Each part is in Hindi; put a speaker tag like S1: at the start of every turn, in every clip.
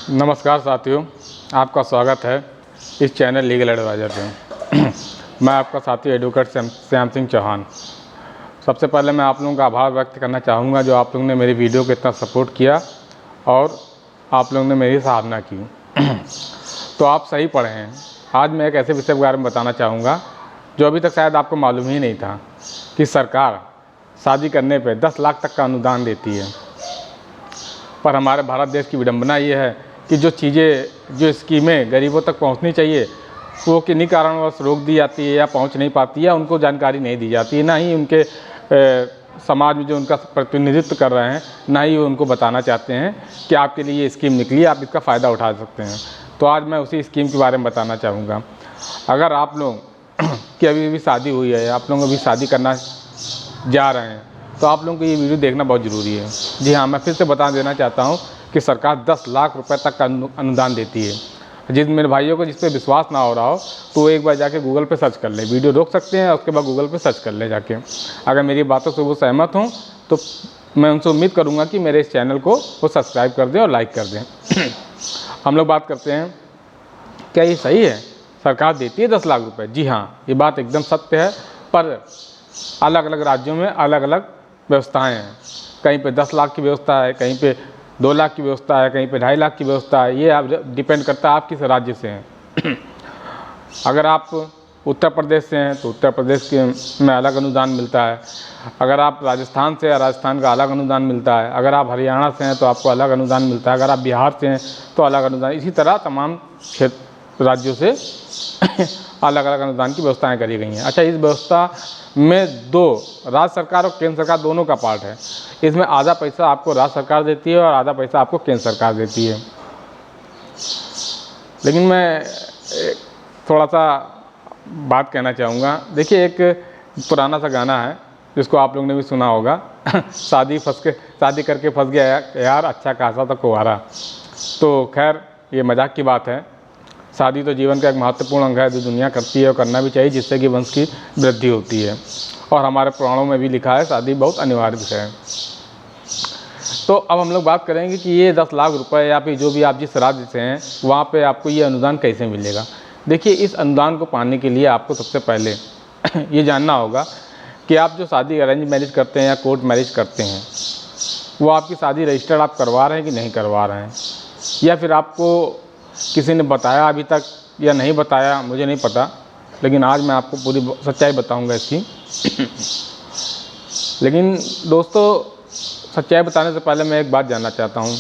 S1: नमस्कार साथियों, आपका स्वागत है इस चैनल लीगल एडवाइज़र में। मैं आपका साथी एडवोकेट श्याम सिंह चौहान। सबसे पहले मैं आप लोगों का आभार व्यक्त करना चाहूँगा जो आप लोगों ने मेरी वीडियो को इतना सपोर्ट किया और आप लोगों ने मेरी सराहना की। तो आप सही पढ़े हैं। आज मैं एक ऐसे विषय के बारे में बताना चाहूँगा जो अभी तक शायद आपको मालूम ही नहीं था कि सरकार शादी करने पर 10 लाख तक का अनुदान देती है। पर हमारे भारत देश की विडंबना ये है कि जो स्कीमें गरीबों तक पहुंचनी चाहिए वो किन्हीं कारणवश रोक दी जाती है या पहुंच नहीं पाती है, उनको जानकारी नहीं दी जाती है, ना ही उनके समाज में जो उनका प्रतिनिधित्व कर रहे हैं ना ही वो उनको बताना चाहते हैं कि आपके लिए ये स्कीम निकली, आप इसका फ़ायदा उठा सकते हैं। तो आज मैं उसी स्कीम के बारे में बताना चाहूँगा। अगर आप लोग की अभी शादी हुई है, आप लोग अभी शादी करना जा रहे हैं, तो आप लोगों को ये वीडियो देखना बहुत ज़रूरी है। जी हाँ, मैं फिर से बता देना चाहता हूँ कि सरकार 10 लाख रुपए तक का अनुदान देती है। जिन मेरे भाइयों को जिस पे विश्वास ना हो रहा हो तो वो एक बार जाके गूगल पे सर्च कर ले, वीडियो रोक सकते हैं, उसके बाद गूगल पे सर्च कर ले जाके। अगर मेरी बातों से वो सहमत हों तो मैं उनसे उम्मीद करूँगा कि मेरे इस चैनल को वो सब्सक्राइब कर दें और लाइक कर दें। हम लोग बात करते हैं, क्या ये सही है सरकार देती है 10 लाख रुपये? जी हाँ, ये बात एकदम सत्य है, पर अलग अलग राज्यों में अलग अलग व्यवस्थाएं हैं। कहीं पे 10 लाख की व्यवस्था है, कहीं पे 2 लाख की व्यवस्था है, कहीं पे 2.5 लाख की व्यवस्था है। ये आप डिपेंड करता है आप किस राज्य से हैं। अगर आप उत्तर प्रदेश से हैं तो उत्तर प्रदेश के में अलग अनुदान मिलता है। अगर आप राजस्थान से हैं, राजस्थान का अलग अनुदान मिलता है। अगर आप हरियाणा से हैं तो आपको अलग अनुदान मिलता है। अगर आप बिहार से हैं तो अलग अनुदान। इसी तरह तमाम राज्यों से अलग अलग अनुदान की व्यवस्थाएं करी गई हैं। अच्छा, इस व्यवस्था में दो, राज्य सरकार और केंद्र सरकार दोनों का पार्ट है। इसमें आधा पैसा आपको राज्य सरकार देती है और आधा पैसा आपको केंद्र सरकार देती है। लेकिन मैं थोड़ा सा बात कहना चाहूँगा। देखिए, एक पुराना सा गाना है जिसको आप लोगों ने भी सुना होगा। शादी करके फंस गया यार, अच्छा खासा था कुंवारा। तो खैर, ये मजाक की बात है। शादी तो जीवन का एक महत्वपूर्ण अंग है जो दुनिया करती है और करना भी चाहिए, जिससे कि वंश की वृद्धि होती है। और हमारे पुराणों में भी लिखा है शादी बहुत अनिवार्य है। तो अब हम लोग बात करेंगे कि ये 10 लाख रुपए या फिर जो भी आप जिस राज्य से हैं वहाँ पे आपको ये अनुदान कैसे मिलेगा। देखिए, इस अनुदान को पाने के लिए आपको सबसे पहले ये जानना होगा कि आप जो शादी अरेंज मैरिज करते हैं या कोर्ट मैरिज करते हैं वो आपकी शादी रजिस्टर्ड आप करवा रहे हैं कि नहीं करवा रहे हैं, या फिर आपको किसी ने बताया अभी तक या नहीं बताया, मुझे नहीं पता। लेकिन आज मैं आपको पूरी सच्चाई बताऊंगा इसकी। लेकिन दोस्तों, सच्चाई बताने से पहले मैं एक बात जानना चाहता हूं,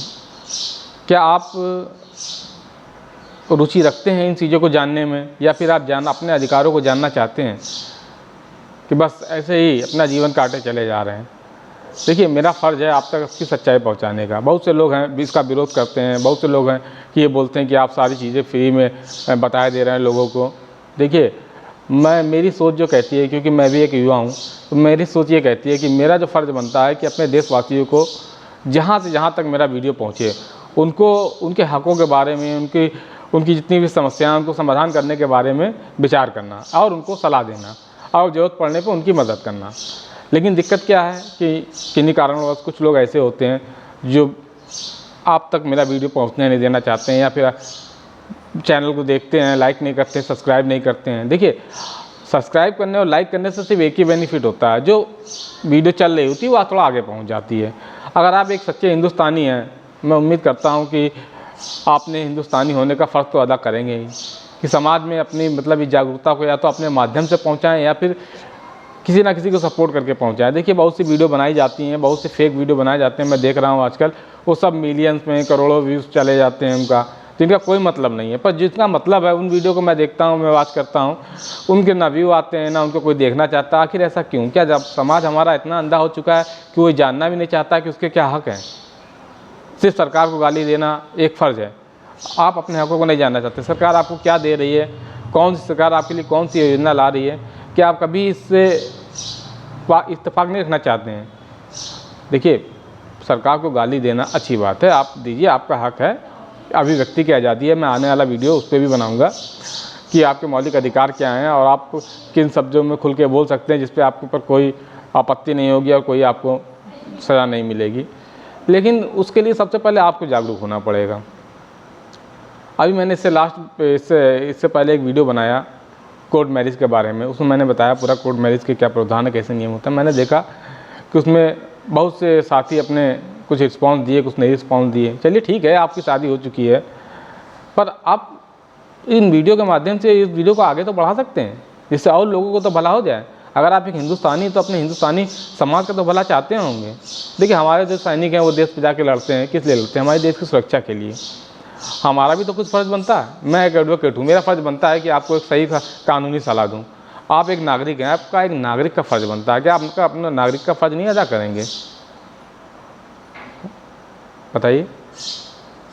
S1: क्या आप रुचि रखते हैं इन चीज़ों को जानने में, या फिर आप अपने अधिकारों को जानना चाहते हैं कि बस ऐसे ही अपना जीवन काटे चले जा रहे हैं? देखिए, मेरा फ़र्ज़ है आप तक इसकी सच्चाई पहुंचाने का। बहुत से लोग हैं इसका विरोध करते हैं, बहुत से लोग हैं कि ये बोलते हैं कि आप सारी चीज़ें फ्री में बताए दे रहे हैं लोगों को। देखिए, मेरी सोच जो कहती है, क्योंकि मैं भी एक युवा हूँ, तो मेरी सोच ये कहती है कि मेरा जो फ़र्ज़ बनता है कि अपने देशवासियों को जहाँ से जहाँ तक मेरा वीडियो पहुँचे उनको उनके हक़ों के बारे में, उनकी जितनी भी समस्याएँ उनको समाधान करने के बारे में विचार करना और उनको सलाह देना और ज़रूरत पड़ने पर उनकी मदद करना। लेकिन दिक्कत क्या है कि किन्हीं कारणवश कुछ लोग ऐसे होते हैं जो आप तक मेरा वीडियो पहुंचने नहीं देना चाहते हैं, या फिर चैनल को देखते हैं, लाइक नहीं करते, सब्सक्राइब नहीं करते हैं। देखिए, सब्सक्राइब करने और लाइक करने से सिर्फ एक ही बेनिफिट होता है, जो वीडियो चल रही होती है वो थोड़ा आगे पहुँच जाती है। अगर आप एक सच्चे हिंदुस्तानी हैं, मैं उम्मीद करता हूँ कि आपने हिंदुस्तानी होने का फ़र्ज़ तो अदा करेंगे ही कि समाज में अपनी इस जागरूकता को या तो अपने माध्यम से पहुँचाएँ या फिर किसी ना किसी को सपोर्ट करके पहुंचाए। देखिए, बहुत सी वीडियो बनाई जाती हैं, बहुत से फेक वीडियो बनाए जाते हैं, मैं देख रहा हूं आजकल। वो सब मिलियंस में, करोड़ों व्यूज़ चले जाते हैं उनका, जिनका कोई मतलब नहीं है। पर जिसका मतलब है उन वीडियो को मैं देखता हूं, मैं वॉच करता हूं, उनके ना व्यू आते हैं ना उनको कोई देखना चाहता। आखिर ऐसा क्यों? क्या जब समाज हमारा इतना अंधा हो चुका है कि वो जानना भी नहीं चाहता कि उसके क्या हक़ हैं? सिर्फ सरकार को गाली देना एक फ़र्ज़ है, आप अपने हक़ों को नहीं जानना चाहते। सरकार आपको क्या दे रही है, कौन सी सरकार आपके लिए कौन सी योजना ला रही है, क्या आप कभी इससे इत्तेफाक नहीं रखना चाहते हैं? देखिए, सरकार को गाली देना अच्छी बात है, आप दीजिए, आपका हक़ है, अभिव्यक्ति की आज़ादी है। मैं आने वाला वीडियो उस पर भी बनाऊंगा कि आपके मौलिक अधिकार क्या हैं और आप किन शब्दों में खुल के बोल सकते हैं जिस पे आपके ऊपर कोई आपत्ति नहीं होगी और कोई आपको सज़ा नहीं मिलेगी। लेकिन उसके लिए सबसे पहले आपको जागरूक होना पड़ेगा। अभी मैंने इससे पहले एक वीडियो बनाया कोर्ट मैरिज के बारे में। उसमें मैंने बताया पूरा कोर्ट मैरिज के क्या प्रावधान है, कैसे नियम होता है। मैंने देखा कि उसमें बहुत से साथी अपने कुछ रिस्पॉन्स दिए, कुछ नहीं रिस्पॉन्स दिए। चलिए ठीक है, आपकी शादी हो चुकी है, पर आप इन वीडियो के माध्यम से इस वीडियो को आगे तो बढ़ा सकते हैं, जिससे और लोगों को तो भला हो जाए। अगर आप एक हिंदुस्तानी तो अपने हिंदुस्तानी समाज का तो भला चाहते होंगे। देखिए, हमारे जो सैनिक हैं वो देश पे जाके लड़ते हैं, किस लिए लड़ते हैं? हमारे देश की सुरक्षा के लिए। हमारा भी तो कुछ फ़र्ज़ बनता है। मैं एक एडवोकेट हूँ, मेरा फ़र्ज़ बनता है कि आपको एक सही कानूनी सलाह दूँ। आप एक नागरिक हैं, आपका एक नागरिक का फ़र्ज़ बनता है कि आप उनका अपना नागरिक का फ़र्ज़ नहीं अदा करेंगे? बताइए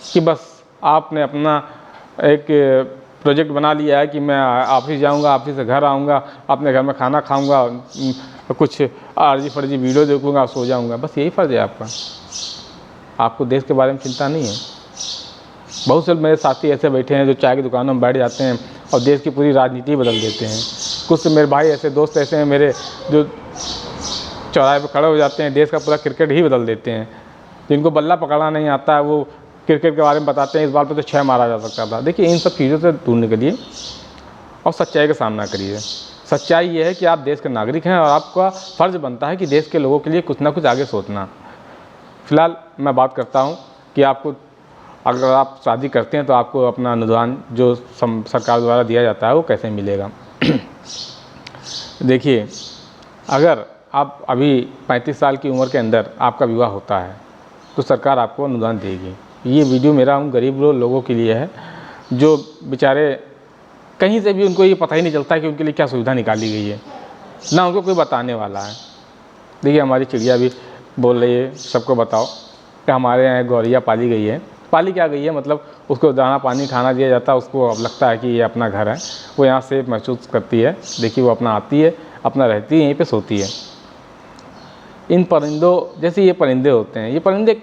S1: कि बस आपने अपना एक प्रोजेक्ट बना लिया है कि मैं ऑफिस जाऊंगा, ऑफिस से घर आऊंगा, अपने घर में खाना खाऊंगा, कुछ आरजी फर्जी वीडियो देखूंगा, सो जाऊंगा, बस यही फ़र्ज़ है आपका। आपको देश के बारे में चिंता नहीं है। बहुत से मेरे साथी ऐसे बैठे हैं जो चाय की दुकानों में बैठ जाते हैं और देश की पूरी राजनीति बदल देते हैं। कुछ मेरे भाई ऐसे दोस्त ऐसे हैं मेरे जो चौराहे पर खड़े हो जाते हैं, देश का पूरा क्रिकेट ही बदल देते हैं। जिनको बल्ला पकड़ना नहीं आता है वो क्रिकेट के बारे में बताते हैं, इस बार पे तो 6 मारा जा सकता था। देखिए, इन सब चीज़ों से दूर निकलिए और सच्चाई का सामना करिए। सच्चाई ये है कि आप देश के नागरिक हैं और आपका फ़र्ज़ बनता है कि देश के लोगों के लिए कुछ ना कुछ आगे सोचना। फ़िलहाल मैं बात करता हूँ कि आपको अगर आप शादी करते हैं तो आपको अपना अनुदान जो सरकार द्वारा दिया जाता है वो कैसे मिलेगा। देखिए, अगर आप अभी 35 साल की उम्र के अंदर आपका विवाह होता है तो सरकार आपको अनुदान देगी। ये वीडियो मेरा उन गरीब लोगों के लिए है जो बेचारे कहीं से भी उनको ये पता ही नहीं चलता कि उनके लिए क्या सुविधा निकाली गई है, ना उनको कोई बताने वाला है। देखिए, हमारी चिड़िया भी बोल रही है, सबको बताओ कि हमारे यहाँ गौरैया पाली गई है। पाली क्या गई है, मतलब उसको दाना पानी खाना दिया जाता है, उसको अब लगता है कि ये अपना घर है, वो यहाँ सेफ महसूस करती है। देखिए, वो अपना आती है, अपना रहती है, यहीं पे सोती है। इन परिंदों जैसे ये परिंदे होते हैं, ये परिंदे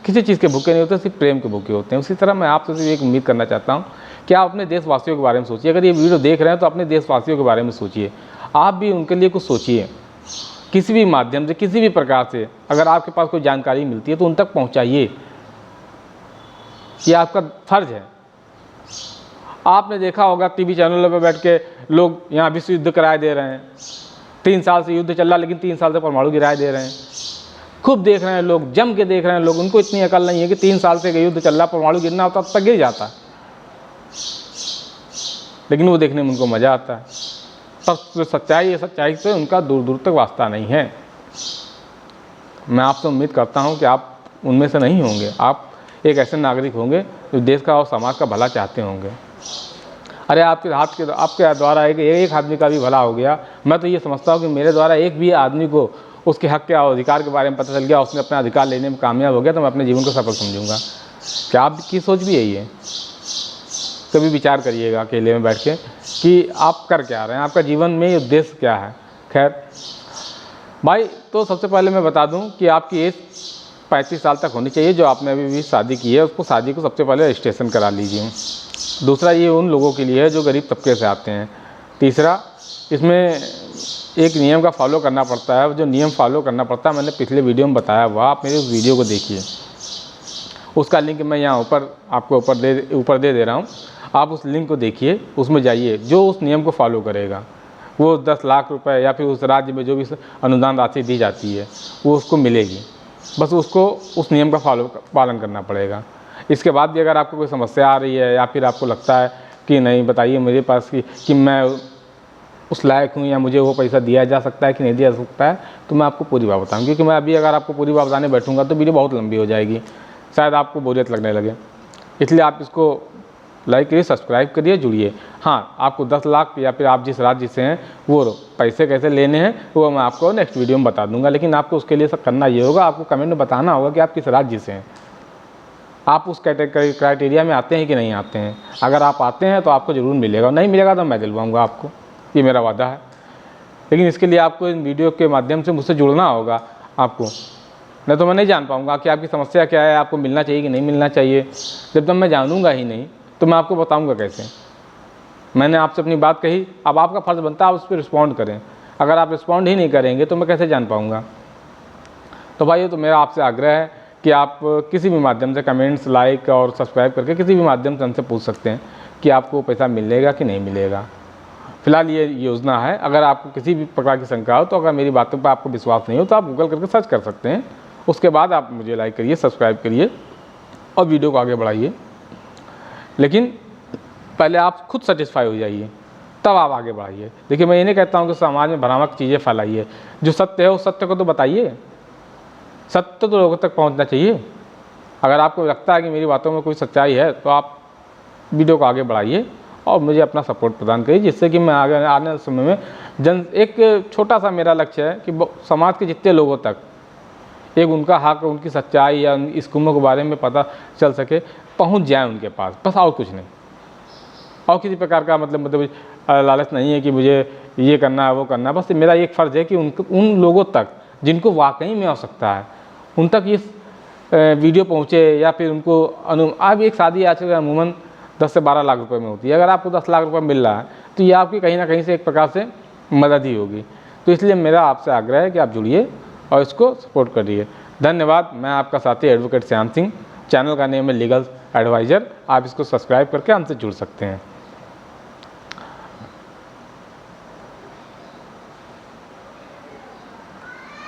S1: किसी चीज़ के भूखे नहीं होते, सिर्फ प्रेम के भूखे होते हैं। उसी तरह मैं आपसे सिर्फ एक उम्मीद करना चाहता हूँ कि आप अपने देशवासियों के बारे में सोचिए। अगर ये वीडियो देख रहे हैं तो अपने देशवासियों के बारे में सोचिए, आप भी उनके लिए कुछ सोचिए। किसी भी माध्यम से, किसी भी प्रकार से अगर आपके पास कोई जानकारी मिलती है तो उन तक पहुँचाइए। ये आपका फ़र्ज़ है। आपने देखा होगा टीवी चैनलों पर बैठ के लोग यहाँ विश्व युद्ध कराए दे रहे हैं। 3 साल से युद्ध चल रहा, लेकिन 3 साल से परमाणु गिराए दे रहे हैं। खूब देख रहे हैं लोग, जम के देख रहे हैं लोग। उनको इतनी अकल नहीं है कि 3 साल से युद्ध चल रहा, परमाणु गिरना होता तब तक गिर जाता, लेकिन वो देखने में उनको मज़ा आता है। पर सच्चाई है, सच्चाई से उनका दूर दूर तक वास्ता नहीं है। मैं आपसे उम्मीद करता हूँ कि आप उनमें से नहीं होंगे। आप एक ऐसे नागरिक होंगे जो देश का और समाज का भला चाहते होंगे। अरे आपके द्वारा एक आदमी का भी भला हो गया, मैं तो ये समझता हूँ कि मेरे द्वारा एक भी आदमी को उसके हक के और अधिकार के बारे में पता चल गया, उसने अपना अधिकार लेने में कामयाब हो गया, तो मैं अपने जीवन को सफल समझूंगा। क्या आपकी सोच भी यही है? कभी विचार करिएगा अकेले में बैठ के कि आप कर क्या रहे हैं, आपका जीवन में उद्देश्य क्या है। खैर भाई, तो सबसे पहले मैं बता दूं कि आपकी एज 35 साल तक होनी चाहिए। जो आपने अभी भी शादी की है उसको शादी को सबसे पहले रजिस्ट्रेशन करा लीजिए। दूसरा, ये उन लोगों के लिए है जो गरीब तबके से आते हैं। तीसरा, इसमें एक नियम का फॉलो करना पड़ता है। जो नियम फॉलो करना पड़ता है मैंने पिछले वीडियो में बताया हुआ, आप मेरे उस वीडियो को देखिए। उसका लिंक मैं यहाँ आपको ऊपर दे रहा हूँ। आप उस लिंक को देखिए, उसमें जाइए। जो उस नियम को फॉलो करेगा वो 10 लाख रुपए या फिर उस राज्य में जो भी अनुदान राशि दी जाती है वो उसको मिलेगी। बस उसको उस नियम का पालन करना पड़ेगा। इसके बाद भी अगर आपको कोई समस्या आ रही है या फिर आपको लगता है कि नहीं, बताइए मेरे पास कि मैं उस लायक हूँ या मुझे वो पैसा दिया जा सकता है कि नहीं दिया जा सकता है, तो मैं आपको पूरी बात बताऊँ। क्योंकि मैं अभी अगर आपको पूरी बात बताने बैठूँगा तो वीडियो बहुत लंबी हो जाएगी, शायद आपको बोरियत लगने लगे। इसलिए आप इसको लाइक करिए, सब्सक्राइब करिए, जुड़िए। हाँ, आपको 10 लाख या फिर आप जिस राज्य से हैं वो पैसे कैसे लेने हैं वो मैं आपको नेक्स्ट वीडियो में बता दूंगा। लेकिन आपको उसके लिए सब करना ये होगा, आपको कमेंट में बताना होगा कि आप किस राज्य से हैं, आप उस क्राइटेरिया में आते हैं कि नहीं आते हैं। अगर आप आते हैं तो आपको ज़रूर मिलेगा, नहीं मिलेगा तो मैं दिलवाऊँगा आपको, ये मेरा वादा है। लेकिन इसके लिए आपको इन वीडियो के माध्यम से मुझसे जुड़ना होगा आपको, नहीं तो मैं नहीं जान पाऊँगा कि आपकी समस्या क्या है, आपको मिलना चाहिए कि नहीं मिलना चाहिए। जब तक मैं जानूँगा ही नहीं तो मैं आपको बताऊँगा कैसे। मैंने आपसे अपनी बात कही, अब आपका फ़र्ज़ बनता है आप उस पर रिस्पॉन्ड करें। अगर आप रिस्पॉन्ड ही नहीं करेंगे तो मैं कैसे जान पाऊँगा। तो भाई, तो मेरा आपसे आग्रह है कि आप किसी भी माध्यम से कमेंट्स, लाइक और सब्सक्राइब करके किसी भी माध्यम से हमसे पूछ सकते हैं कि आपको पैसा मिलेगा कि नहीं मिलेगा। फिलहाल ये योजना है। अगर आपको किसी भी प्रकार की शंका हो, तो अगर मेरी बातों पर आपको विश्वास नहीं हो तो आप गूगल करके सर्च कर सकते हैं। उसके बाद आप मुझे लाइक करिए, सब्सक्राइब करिए और वीडियो को आगे बढ़ाइए। लेकिन पहले आप खुद सेटिस्फाई हो जाइए, तब आप आगे बढ़ाइए। देखिए, मैं ये नहीं कहता हूँ कि समाज में भ्रामक चीज़ें फैलाइए। जो सत्य है उस सत्य को तो बताइए। सत्य तो लोगों तक पहुँचना चाहिए। अगर आपको लगता है कि मेरी बातों में कोई सच्चाई है तो आप वीडियो को आगे बढ़ाइए और मुझे अपना सपोर्ट प्रदान करिए, जिससे कि मैं आगे आने वाले समय में एक छोटा सा मेरा लक्ष्य है कि समाज के जितने लोगों तक एक उनका हक, उनकी सच्चाई या इस स्कीमों के बारे में पता चल सके, पहुंच जाए उनके पास, बस और कुछ नहीं। और किसी प्रकार का मतलब लालच नहीं है कि मुझे ये करना है वो करना है। बस मेरा एक फ़र्ज़ है कि उन लोगों तक जिनको वाकई में आवश्यकता है, उन तक ये वीडियो पहुँचे, या फिर उनको अब एक शादी आजकल अमूमन 10 से 12 लाख रुपए में होती है। अगर आपको 10 लाख रुपए मिल रहा है तो ये आपकी कहीं ना कहीं से एक प्रकार से मदद ही होगी। तो इसलिए मेरा आपसे आग्रह है कि आप जुड़िए और इसको सपोर्ट करिए। धन्यवाद। मैं आपका साथी एडवोकेट श्याम सिंह। चैनल का नेम है लीगल एडवाइज़र। आप इसको सब्सक्राइब करके हमसे जुड़ सकते हैं।